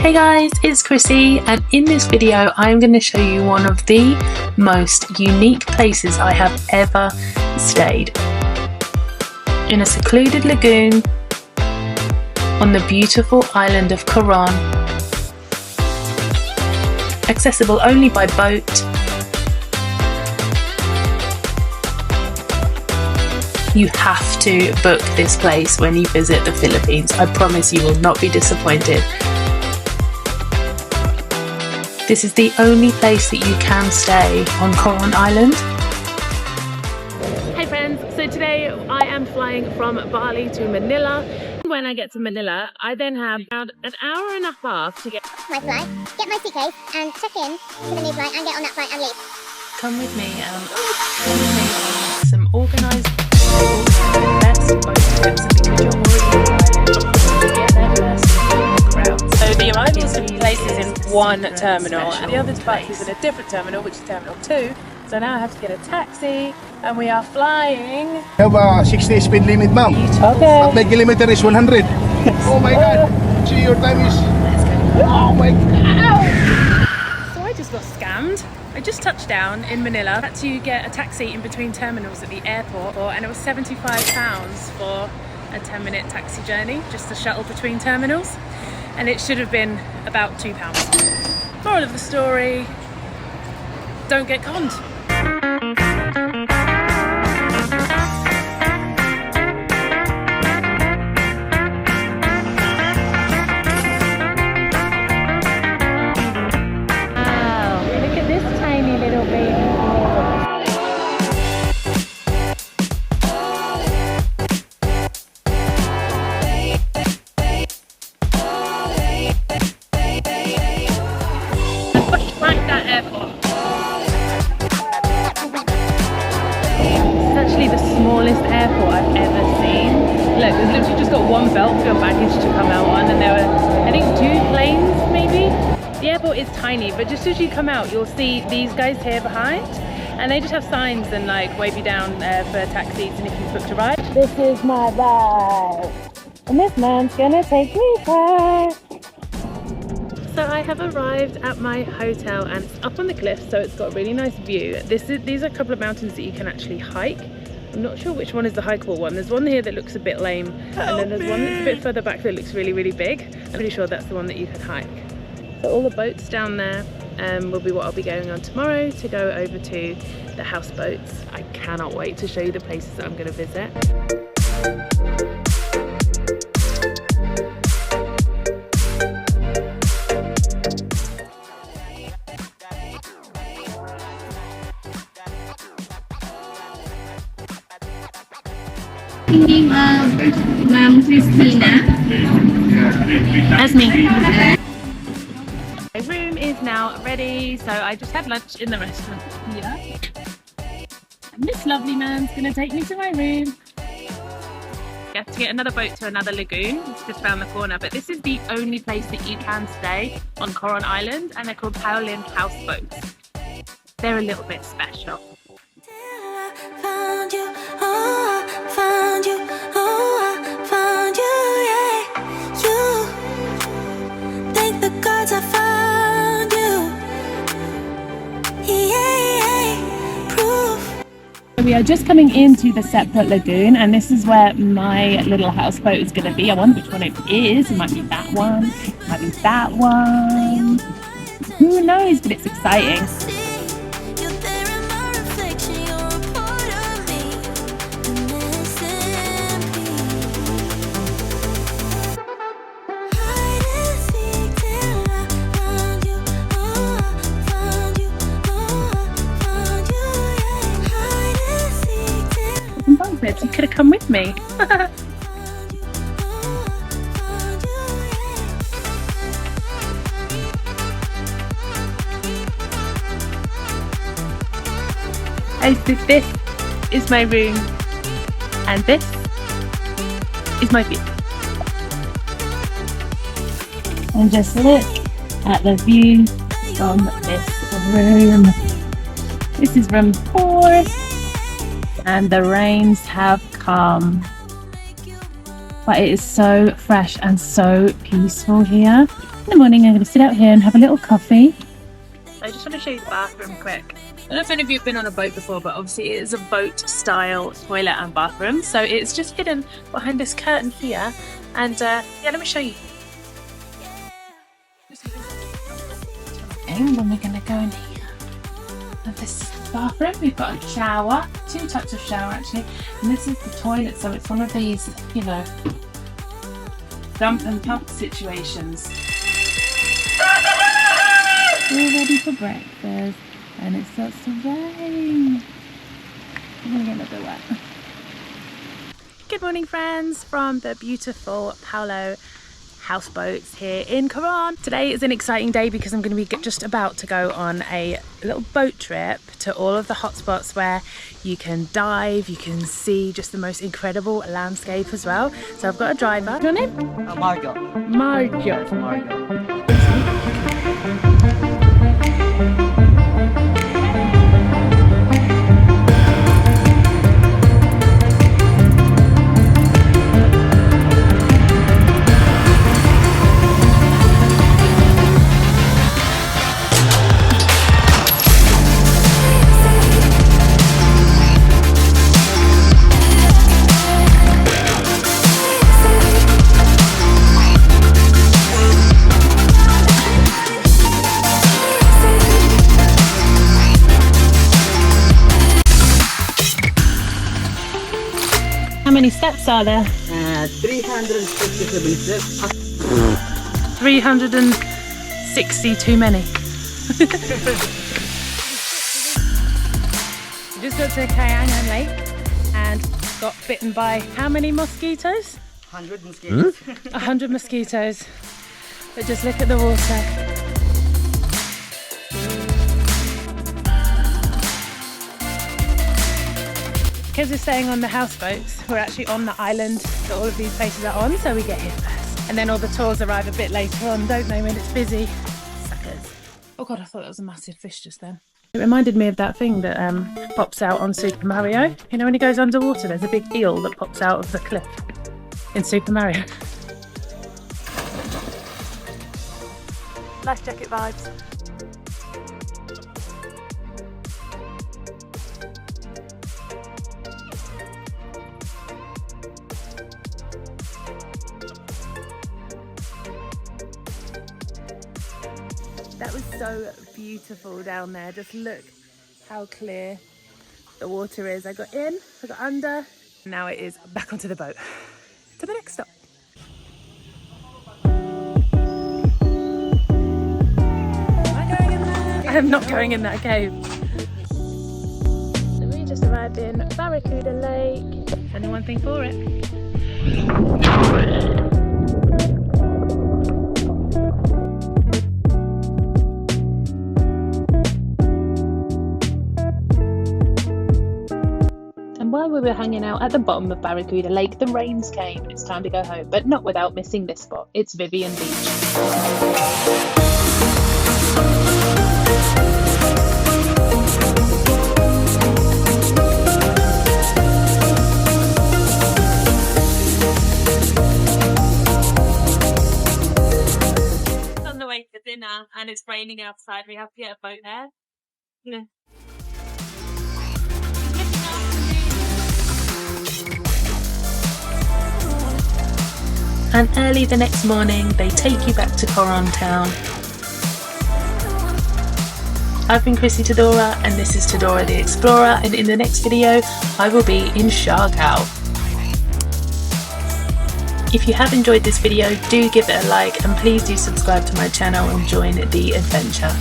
Hey guys, it's Chrissie, and in this video I'm going to show you one of the most unique places I have ever stayed. In a secluded lagoon on the beautiful island of Coron, accessible only by boat. You have to book this place when you visit the Philippines. I promise you will not be disappointed. This is the only place that you can stay on Coron Island. Hey friends, so today I am flying from Bali to Manila. When I get to Manila, I then have about an hour and a half to get my flight, get my suitcase and check in to the new flight and get on that flight and leave. Come with me and on some organised best boat trips because you're already arrived. Get there first. So the arrivals took places in one terminal and the other departures in a different terminal, which is Terminal 2. So now I have to get a taxi and we are flying. I have a 60 speed limit, ma'am. Okay. But my kilometer is 100. Oh my god. See, your time is... Oh my god. So I just got scammed. I just touched down in Manila. I had to get a taxi in between terminals at the airport and it was £75 for a 10-minute taxi journey, just a shuttle between terminals. And it should have been about £2. Moral of the story, don't get conned. Wow, look at this tiny little baby. Smallest airport I've ever seen. Look, there's literally just got one belt for your baggage to come out on, and there were, I think, 2 planes maybe. The airport is tiny, but just as you come out, you'll see these guys here behind, and they just have signs and like wave you down for taxis and if you've booked a ride. This is my ride, and this man's gonna take me there. So I have arrived at my hotel and it's up on the cliff, so it's got a really nice view. These are a couple of mountains that you can actually hike. I'm not sure which one is the hikeable one. There's one here that looks a bit lame, and then there's one that's a bit further back that looks really, really big. I'm pretty sure that's the one that you can hike. So all the boats down there will be what I'll be going on tomorrow to go over to the houseboats. I cannot wait to show you the places that I'm going to visit. Ma'am Christina. That's me. My room is now ready, so I just had lunch in the restaurant here. And this lovely man's gonna take me to my room. You have to get another boat to another lagoon. It's just around the corner, but this is the only place that you can stay on Coron Island, and they're called Paolyn Houseboats. They're a little bit special. We are just coming into the separate lagoon, and this is where my little houseboat is going to be. I wonder which one it is. It might be that one. It might be that one. Who knows? But it's exciting. You could have come with me. This is my room, and this is my view. And just look at the view from this room. This is room 4. And the rains have come. but it is so fresh and so peaceful here. In the morning I'm going to sit out here and have a little coffee. I just want to show you the bathroom quick. I don't know if any of you have been on a boat before, but obviously it is a boat style toilet and bathroom, so it's just hidden behind this curtain here. And yeah, let me show you. And then we're going to go in here. And this is the bathroom. We've got a shower, 2 types of shower actually, and this is the toilet, so it's one of these, you know, dump and pump situations. We're ready for breakfast and it starts to rain. I'm gonna get a little bit wet. Good morning friends from the beautiful Paolyn Houseboats here in Coron. Today is an exciting day because I'm going to be just about to go on a little boat trip to all of the hotspots where you can dive, you can see just the most incredible landscape as well. So I've got a driver. What's your name? Margo. Margo. Margo. How many steps are there? 367 steps. 360 too many. We just got to Coron Lake and got bitten by how many mosquitoes? 100 mosquitoes. 100 mosquitoes. But just look at the water. Because we're staying on the houseboats, we're actually on the island that all of these places are on, so we get here first. And then all the tours arrive a bit later on, don't they, when it's busy? Suckers. Oh god, I thought that was a massive fish just then. It reminded me of that thing that pops out on Super Mario. You know when he goes underwater, there's a big eel that pops out of the cliff in Super Mario. Life jacket vibes. That was so beautiful down there. Just look how clear the water is. I got in, I got under. Now it is back onto the boat to the next stop. Am I going in there? I am not going in that cave. So we just arrived in Barracuda Lake. Only one thing for it. While we were hanging out at the bottom of Barracuda Lake, the rains came and it's time to go home, but not without missing this spot. It's Vivian Beach. On the way to dinner and it's raining outside, we have to get a boat there. Yeah. And early the next morning, they take you back to Coron town. I've been Chrissie Tadora, and this is Tadora the Explorer, and in the next video, I will be in SIARGAO. If you have enjoyed this video, do give it a like, and please do subscribe to my channel and join the adventure.